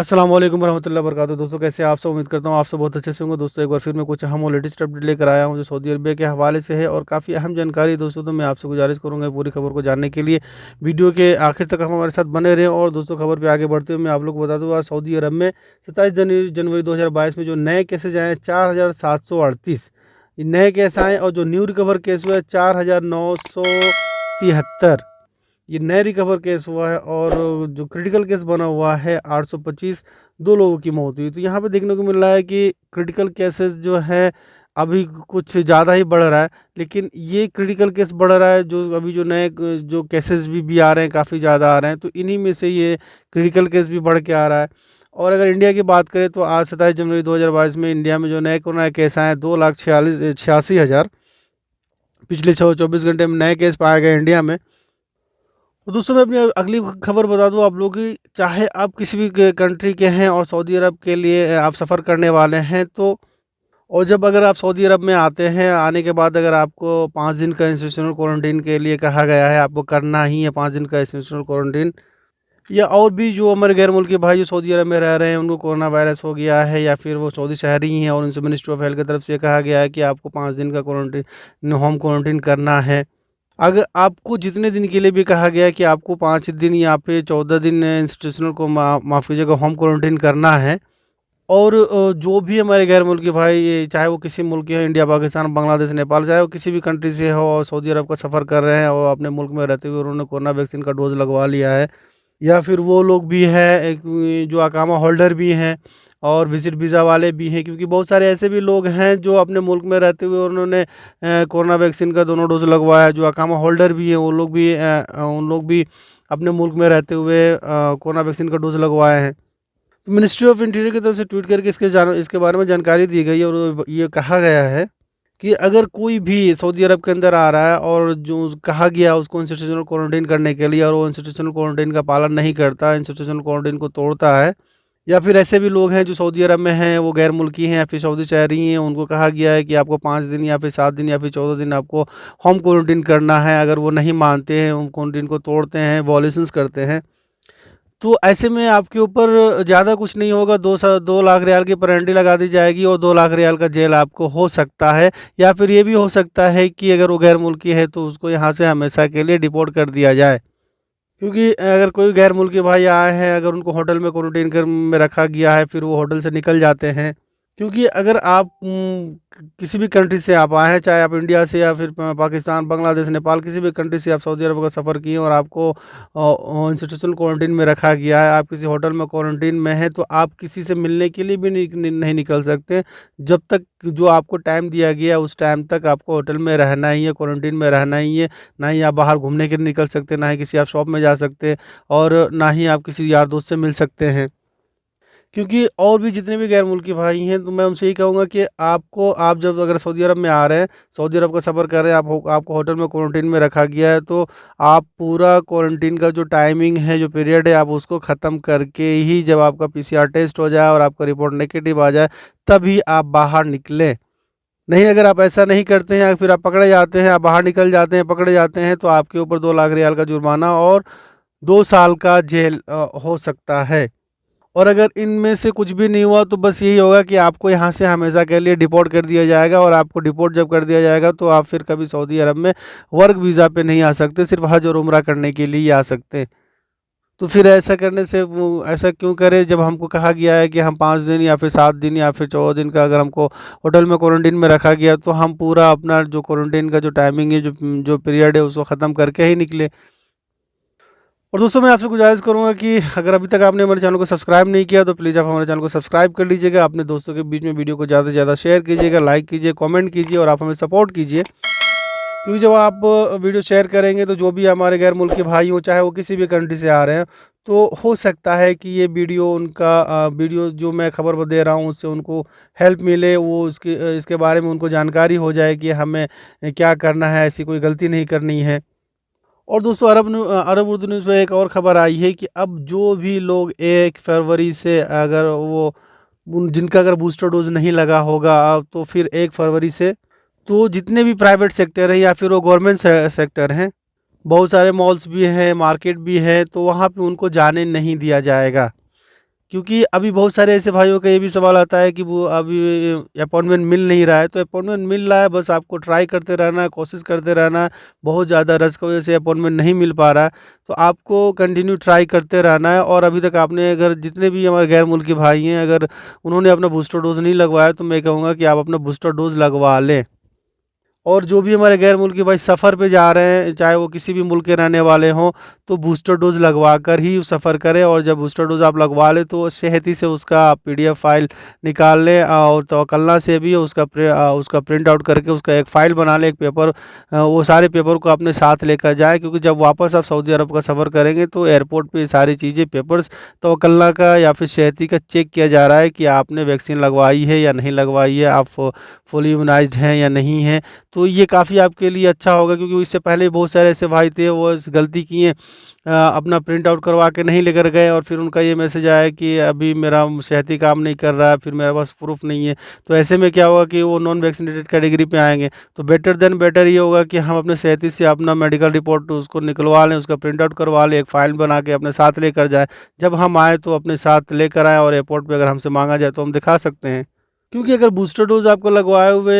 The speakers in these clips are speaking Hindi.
अस्सलाम वालेकुम रहमतुल्लाहि व बरकातहू। दोस्तों कैसे आप सब, उम्मीद करता हूँ आप सब बहुत अच्छे से होंगे। दोस्तों एक बार फिर मैं कुछ अहम और लेटेस्ट अपडेट लेकर आया हूँ जो सऊदी अरबिया के हवाले से है और काफ़ी अहम जानकारी। दोस्तों तो मैं आपसे गुजारिश करूँगा पूरी खबर को जानने के लिए वीडियो के आखिर तक हम हमारे साथ बने रहें। और दोस्तों खबर पे आगे बढ़ते हुए मैं आप लोग को बता दूँ, आज सऊदी अरब में 27 जनवरी 2022 में जो नए केसेज आए हैं 4738 ये नए केस आए, और जो न्यू रिकवर केस हुआ है 4973 ये नए रिकवर केस हुआ है। और जो क्रिटिकल केस बना हुआ है 825, 2 लोगों की मौत हुई। तो यहाँ पे देखने को मिल रहा है कि क्रिटिकल केसेस जो है अभी कुछ ज़्यादा ही बढ़ रहा है। लेकिन ये क्रिटिकल केस बढ़ रहा है, जो अभी जो नए जो केसेस भी आ रहे हैं काफ़ी ज़्यादा आ रहे हैं, तो इन्हीं में से ये क्रिटिकल केस भी बढ़ के आ रहा है। और अगर इंडिया की बात करें तो आज 27 जनवरी 2022 में इंडिया में जो नए कोरोना केस आए हैं 2,46,86,000 पिछले 24 घंटे में नए केस पाए गए इंडिया में। तो दोस्तों मैं अपनी अगली खबर बता दूं आप लोग की, चाहे आप किसी भी कंट्री के हैं और सऊदी अरब के लिए आप सफ़र करने वाले हैं तो, और जब अगर आप सऊदी अरब में आते हैं, आने के बाद अगर आपको 5 दिन का इंस्टीट्यूशनल क्वारंटीन के लिए कहा गया है, आपको करना ही है 5 दिन का इंस्टीट्यूशनल क्वारंटीन। या और भी जो हमारे गैर मुल्की भाई जो सऊदी अरब में रह रहे हैं उनको कोरोना वायरस हो गया है, या फिर वो सऊदी शहरी ही हैं और उनसे मिनिस्ट्री ऑफ हेल्थ की तरफ से कहा गया है कि आपको 5 दिन का क्वारंटीन होम क्वारंटीन करना है। अगर आपको जितने दिन के लिए भी कहा गया है कि आपको 5 दिन या फिर 14 दिन इंस्टीट्यूशनल को माफ़ कीजिएगा होम क्वारंटीन करना है। और जो भी हमारे गैर मुल्की भाई चाहे वो किसी मुल्क के हो, इंडिया, पाकिस्तान, बांग्लादेश, नेपाल, चाहे वो किसी भी कंट्री से हो और सऊदी अरब का सफ़र कर रहे हैं और अपने मुल्क में रहते हुए उन्होंने कोरोना वैक्सीन का डोज़ लगवा लिया है, या फिर वो लोग भी हैं जो अकामा होल्डर भी हैं और विजिट वीज़ा वाले भी हैं, क्योंकि बहुत सारे ऐसे भी लोग हैं जो अपने मुल्क में रहते हुए उन्होंने कोरोना वैक्सीन का दोनों डोज लगवाया है। जो अकामा होल्डर भी हैं वो लोग भी उन लोग भी अपने मुल्क में रहते हुए कोरोना वैक्सीन का डोज लगवाए हैं। तो मिनिस्ट्री ऑफ इंटीरियर की तरफ से ट्वीट करके इसके बारे में जानकारी दी गई है, और ये कहा गया है कि अगर कोई भी सऊदी अरब के अंदर आ रहा है और जो कहा गया उसको इंस्टीट्यूशनल क्वारंटीन करने के लिए, और वो इंस्टीट्यूशनल क्वारंटीन का पालन नहीं करता, इंस्टीट्यूशनल क्वारंटीन को तोड़ता है, या फिर ऐसे भी लोग हैं जो सऊदी अरब में हैं, वो गैर मुल्की हैं या फिर सऊदी शहरी हैं, उनको कहा गया है कि आपको 5 दिन या फिर 7 दिन या फिर 14 दिन आपको होम क्वारंटीन करना है। अगर वो नहीं मानते हैं, होम क्वारंटीन को तोड़ते हैं, वॉलेशंस करते हैं, तो ऐसे में आपके ऊपर ज़्यादा कुछ नहीं होगा, 2 लाख रियाल की पेनल्टी लगा दी जाएगी और 2 लाख रियाल का जेल आपको हो सकता है। या फिर ये भी हो सकता है कि अगर वो गैर मुल्की है तो उसको यहाँ से हमेशा के लिए डिपोर्ट कर दिया जाए। क्योंकि अगर कोई गैर मुल्की भाई आए हैं, अगर उनको होटल में क्वारंटीन कर में रखा गया है, फिर वो होटल से निकल जाते हैं। क्योंकि अगर आप किसी भी कंट्री से आप आए हैं, चाहे आप इंडिया से या फिर पाकिस्तान, बांग्लादेश, नेपाल, किसी भी कंट्री से आप सऊदी अरब का सफ़र किए और आपको इंस्टीट्यूशनल क्वारंटीन में रखा गया है, आप किसी होटल में क्वारंटीन में हैं, तो आप किसी से मिलने के लिए भी नहीं निकल सकते। जब तक जो आपको टाइम दिया गया है उस टाइम तक आपको होटल में रहना ही है, क्वारंटीन में रहना ही है। ना ही आप बाहर घूमने के लिए निकल सकते, ना ही किसी आप शॉप में जा सकते, और ना ही आप किसी यार दोस्त से मिल सकते हैं। क्योंकि और भी जितने भी गैर मुल्की भाई हैं, तो मैं उनसे यही कहूँगा कि आप जब अगर सऊदी अरब में आ रहे हैं, सऊदी अरब का सफ़र कर रहे हैं, आपको होटल में क्वारंटीन में रखा गया है, तो आप पूरा क्वारंटीन का जो टाइमिंग है, जो पीरियड है, आप उसको ख़त्म करके ही जब आपका पीसीआर टेस्ट हो जाए और आपका रिपोर्ट नेगेटिव आ जाए, तभी आप बाहर निकलें। नहीं, अगर आप ऐसा नहीं करते हैं या फिर आप पकड़े जाते हैं, आप बाहर निकल जाते हैं, पकड़े जाते हैं, तो आपके ऊपर 2 लाख रियाल का जुर्माना और 2 साल का जेल हो सकता है। और अगर इनमें से कुछ भी नहीं हुआ तो बस यही होगा कि आपको यहाँ से हमेशा के लिए डिपोर्ट कर दिया जाएगा, और आपको डिपोर्ट जब कर दिया जाएगा तो आप फिर कभी सऊदी अरब में वर्क वीज़ा पे नहीं आ सकते, सिर्फ हज और उम्रा करने के लिए ही आ सकते हैं। तो फिर ऐसा करने से वो ऐसा क्यों करें, जब हमको कहा गया है कि हम 5 दिन या फिर 7 दिन या फिर 14 दिन का अगर हमको होटल में क्वारंटीन में रखा गया, तो हम पूरा अपना जो क्वारंटीन का जो टाइमिंग है, जो पीरियड है, उसको ख़त्म करके ही निकले। और दोस्तों मैं आपसे गुजारिश करूंगा कि अगर अभी तक आपने हमारे चैनल को सब्सक्राइब नहीं किया तो प्लीज़ आप हमारे चैनल को सब्सक्राइब कर लीजिएगा, अपने दोस्तों के बीच में वीडियो को ज़्यादा से ज़्यादा शेयर कीजिएगा, लाइक कीजिए, कमेंट कीजिए और आप हमें सपोर्ट कीजिए। क्योंकि जब आप वीडियो शेयर करेंगे तो जो भी हमारे गैर मुल्की भाई हों, चाहे वो किसी भी कंट्री से आ रहे हैं, तो हो सकता है कि ये वीडियो जो मैं खबर दे रहा हूँ उससे उनको हेल्प मिले, वो इसके बारे में उनको जानकारी हो जाए कि हमें क्या करना है, ऐसी कोई गलती नहीं करनी है। और दोस्तों अरब उर्दू न्यूज़ में एक और ख़बर आई है कि अब जो भी लोग 1 फरवरी से अगर जिनका अगर बूस्टर डोज नहीं लगा होगा, तो फिर 1 फरवरी से तो जितने भी प्राइवेट सेक्टर हैं या फिर वो गवर्नमेंट सेक्टर हैं, बहुत सारे मॉल्स भी हैं, मार्केट भी है, तो वहाँ पे उनको जाने नहीं दिया जाएगा। क्योंकि अभी बहुत सारे ऐसे भाइयों का ये भी सवाल आता है कि वो अभी अपॉइंटमेंट मिल नहीं रहा है, तो अपॉइंटमेंट मिल रहा है, बस आपको ट्राई करते रहना है, कोशिश करते रहना है। बहुत ज़्यादा रश की वजह से अपॉइंटमेंट नहीं मिल पा रहा है, तो आपको कंटिन्यू ट्राई करते रहना है। और अभी तक आपने अगर जितने भी हमारे गैर मुल्की भाई हैं, अगर उन्होंने अपना बूस्टर डोज़ नहीं लगवाया, तो मैं कहूँगा कि आप अपना बूस्टर डोज़ लगवा लें। और जो भी हमारे गैर मुल्की भाई सफ़र पे जा रहे हैं, चाहे वो किसी भी मुल्क के रहने वाले हों, तो बूस्टर डोज़ लगवा कर ही सफ़र करें। और जब बूस्टर डोज़ आप लगवा लें, तो सेहती से उसका पीडीएफ फ़ाइल निकाल लें, और तवक्कलना से भी उसका प्रिंट आउट करके उसका एक फ़ाइल बना लें, एक पेपर। वो सारे पेपर को अपने साथ लेकर जाएँ, क्योंकि जब वापस आप सऊदी अरब का सफ़र करेंगे, तो एयरपोर्ट पे ये सारी चीज़ें, पेपर्स, तवक्कलना का या फिर सेहती का चेक किया जा रहा है कि आपने वैक्सीन लगवाई है या नहीं लगवाई है, आप फुली इम्यूनाइज़्ड हैं या नहीं हैं। तो ये काफ़ी आपके लिए अच्छा होगा, क्योंकि इससे पहले बहुत सारे ऐसे भाई थे, वो इस गलती किए, अपना प्रिंट आउट करवा के नहीं लेकर गए, और फिर उनका ये मैसेज आया कि अभी मेरा सेहती काम नहीं कर रहा है, फिर मेरे पास प्रूफ नहीं है। तो ऐसे में क्या होगा कि वो नॉन वैक्सीनेटेड कैटेगरी पे आएंगे। तो बेटर ये होगा कि हम अपने सेहती से अपना मेडिकल रिपोर्ट उसको निकलवा लें, उसका प्रिंट आउट करवा लें, एक फ़ाइल बना के अपने साथ लेकर जाएँ। जब हम आएँ तो अपने साथ लेकर आएँ, और एयरपोर्ट पे अगर हमसे माँगा जाए तो हम दिखा सकते हैं। क्योंकि अगर बूस्टर डोज़ आपको लगवाए हुए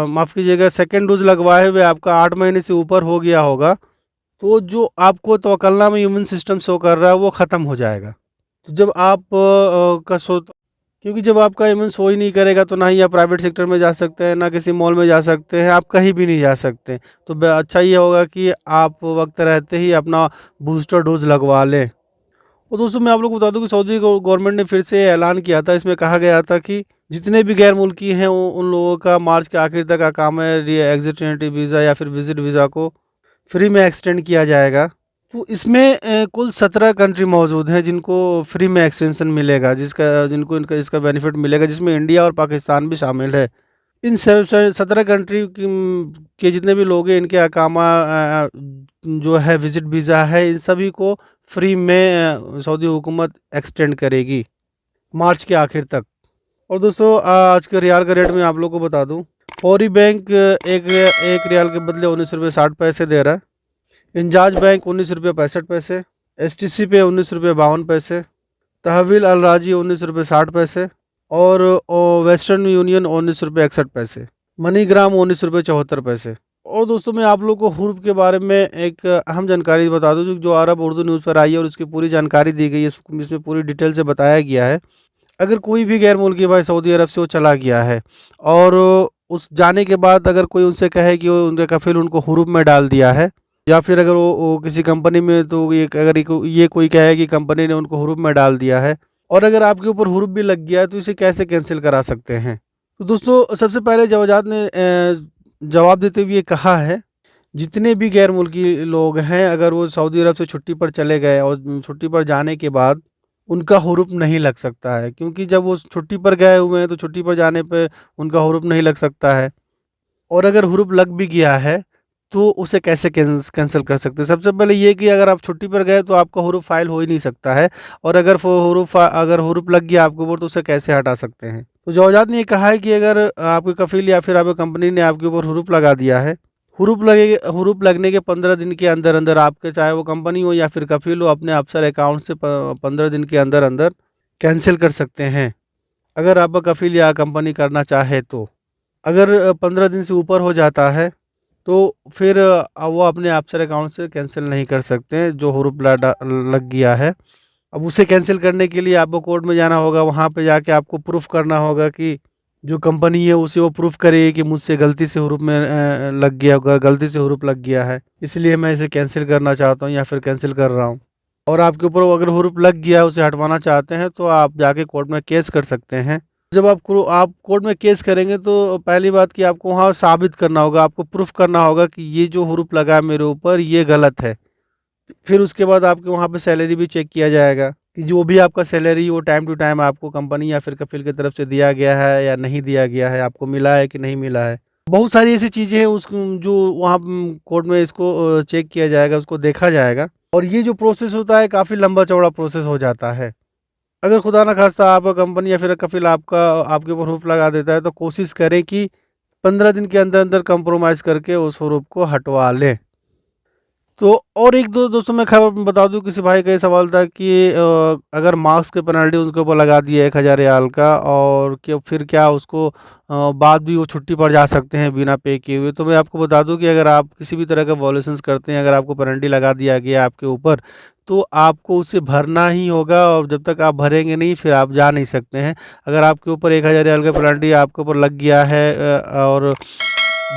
माफ़ कीजिएगा, सेकंड डोज़ लगवाए हुए आपका 8 महीने से ऊपर हो गया होगा, तो जो आपको तवक्कलना में इम्यून सिस्टम शो कर रहा है, वो ख़त्म हो जाएगा। तो जब आप का शो क्योंकि जब आपका इम्यून शो ही नहीं करेगा, तो ना ही आप प्राइवेट सेक्टर में जा सकते हैं, ना किसी मॉल में जा सकते हैं, आप कहीं भी नहीं जा सकते। तो अच्छा ये होगा कि आप वक्त रहते ही अपना बूस्टर डोज़ लगवा लें। और दोस्तों, मैं आप लोग को बता दूं कि सऊदी गवर्नमेंट ने फिर से ऐलान किया था। इसमें कहा गया था कि जितने भी गैर मुल्की हैं, उन लोगों का मार्च के आखिर तक अकामा एग्जिट एंट्री वीज़ा या फिर विजिट वीज़ा को फ्री में एक्सटेंड किया जाएगा। तो इसमें कुल 17 कंट्री मौजूद हैं जिनको फ्री में एक्सटेंशन मिलेगा, जिनको इनका इसका बेनिफिट मिलेगा, जिसमें इंडिया और पाकिस्तान भी शामिल है। इन 17 कंट्री के जितने भी लोग हैं, इनके अकामा जो है विजिट वीज़ा है, इन सभी को फ्री में सऊदी हुकूमत एक्सटेंड करेगी मार्च के आखिर तक। और दोस्तों, आज के रियाल का रेट मैं आप लोग को बता दूं। फौरी बैंक एक रियाल के बदले 19 रुपये 60 पैसे दे रहा है। इंजाज बैंक 19 रुपये 65 पैसे। STC पे 19 रुपये 52 पैसे। तहवील अल राजी 19 रुपये 60 पैसे। और वेस्टर्न यूनियन 19 रुपये 61 पैसे। मनीग्राम 19 रुपये 74 पैसे। और दोस्तों, मैं आप लोग को हुर्फ के बारे में एक अहम जानकारी बता दूं, जो अरब उर्दू न्यूज़ पर आई है, और उसकी पूरी जानकारी दी गई है। इसमें पूरी डिटेल से बताया गया है। अगर कोई भी गैर मुल्की भाई सऊदी अरब से वो चला गया है, और उस जाने के बाद अगर कोई उनसे कहे कि वो उनके कफिल उनको हुरूफ में डाल दिया है, या फिर अगर वो किसी कंपनी में, तो ये कोई कहे कि कंपनी ने उनको हुरूफ में डाल दिया है, और अगर आपके ऊपर हुरूफ भी लग गया है, तो इसे कैसे कैंसिल करा सकते हैं। तो दोस्तों, सबसे पहले जवाजात ने जवाब देते हुए ये कहा है, जितने भी गैर मुल्की लोग हैं, अगर वो सऊदी अरब से छुट्टी पर चले गए, और छुट्टी पर जाने के बाद उनका हुरूफ नहीं लग सकता है, क्योंकि जब वो छुट्टी पर गए हुए हैं, तो छुट्टी पर जाने पे उनका हुरूफ नहीं लग सकता है। और अगर हुरूफ लग भी गया है, तो उसे कैसे कैंसिल कर सकते हैं। सबसे पहले ये कि अगर आप छुट्टी पर गए, तो आपका हुरूफ फाइल हो ही नहीं सकता है, और अगर हुरूफ लग गया आपके ऊपर, तो उसे कैसे हटा सकते हैं। तो जवाजात ने ये कहा है कि अगर आपके कफील या फिर आपकी कंपनी ने आपके ऊपर हुरूफ लगा दिया है, हुरूफ लगने के 15 दिन के अंदर अंदर आपके, चाहे वो कंपनी हो या फिर कफील हो, अपने अफसर अकाउंट से 15 दिन के अंदर अंदर कैंसिल कर सकते हैं, अगर आपका कफील या कंपनी करना चाहे तो। अगर 15 दिन से ऊपर हो जाता है, तो फिर वो अपने अफसर अकाउंट से कैंसिल नहीं कर सकते हैं, जो हुरूफ लग गया है। अब उसे कैंसिल करने के लिए आपको कोर्ट में जाना होगा। वहाँ पे जाके आपको प्रूफ करना होगा कि जो कंपनी है उसे वो प्रूफ करे कि मुझसे गलती से हुरूफ में लग गया होगा, गलती से हुरूफ लग गया है, इसलिए मैं इसे कैंसिल करना चाहता हूँ या फिर कैंसिल कर रहा हूँ। और आपके ऊपर अगर हुरूफ लग गया है, उसे हटवाना चाहते हैं, तो आप जाके कोर्ट में केस कर सकते हैं। जब आप कोर्ट में केस करेंगे, तो पहली बात कि आपको वहाँ साबित करना होगा, आपको प्रूफ करना होगा कि ये जो हुरूफ लगा है मेरे ऊपर, ये गलत है। फिर उसके बाद आपके वहाँ पे सैलरी भी चेक किया जाएगा कि जो भी आपका सैलरी वो टाइम टू टाइम आपको कंपनी या फिर कफील की तरफ से दिया गया है या नहीं दिया गया है, आपको मिला है कि नहीं मिला है। बहुत सारी ऐसी चीज़ें हैं जो वहाँ कोर्ट में इसको चेक किया जाएगा, उसको देखा जाएगा। और ये जो प्रोसेस होता है, काफ़ी लंबा चौड़ा प्रोसेस हो जाता है। अगर खुदा ना खास्ता आपका कंपनी या फिर कफील आपके ऊपर हुरूफ लगा देता है, तो कोशिश करें कि 15 दिन के अंदर अंदर कंप्रोमाइज़ करके उस हुरूफ को हटवा लें। तो और एक दो दोस्तों मैं खबर बता दूं, किसी भाई का ये सवाल था कि अगर मार्क्स के पेनल्टी उनके ऊपर लगा दिया 1,000 रियाल का, और क्या फिर क्या उसको बाद भी वो छुट्टी पर जा सकते हैं बिना पे किए हुए। तो मैं आपको बता दूं कि अगर आप किसी भी तरह का वॉलेशंस करते हैं, अगर आपको पेनल्टी लगा दिया गया आपके ऊपर, तो आपको उसे भरना ही होगा, और जब तक आप भरेंगे नहीं फिर आप जा नहीं सकते हैं। अगर आपके ऊपर 1,000 रियाल का पेनल्टी आपके ऊपर लग गया है और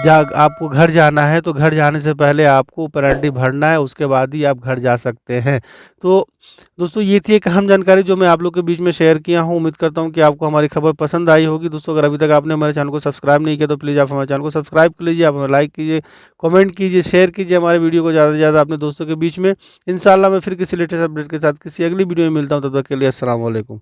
जा आपको घर जाना है, तो घर जाने से पहले आपको पेनल्टी भरना है, उसके बाद ही आप घर जा सकते हैं। तो दोस्तों ये थी एक अहम जानकारी जो मैं आप लोग के बीच में शेयर किया हूँ। उम्मीद करता हूँ कि आपको हमारी खबर पसंद आई होगी। दोस्तों अगर अभी तक आपने हमारे चैनल को सब्सक्राइब नहीं किया तो प्लीज़ आप हमारे चैनल को सब्सक्राइब कर लीजिए, आप हमें लाइक कीजिए, कमेंट कीजिए, शेयर कीजिए हमारे वीडियो को ज़्यादा से ज़्यादा अपने दोस्तों के बीच में। इंशाल्लाह मैं फिर किसी लेटेस्ट अपडेट के साथ किसी अगली वीडियो में मिलता हूँ, तब तक के लिए अस्सलाम वालेकुम।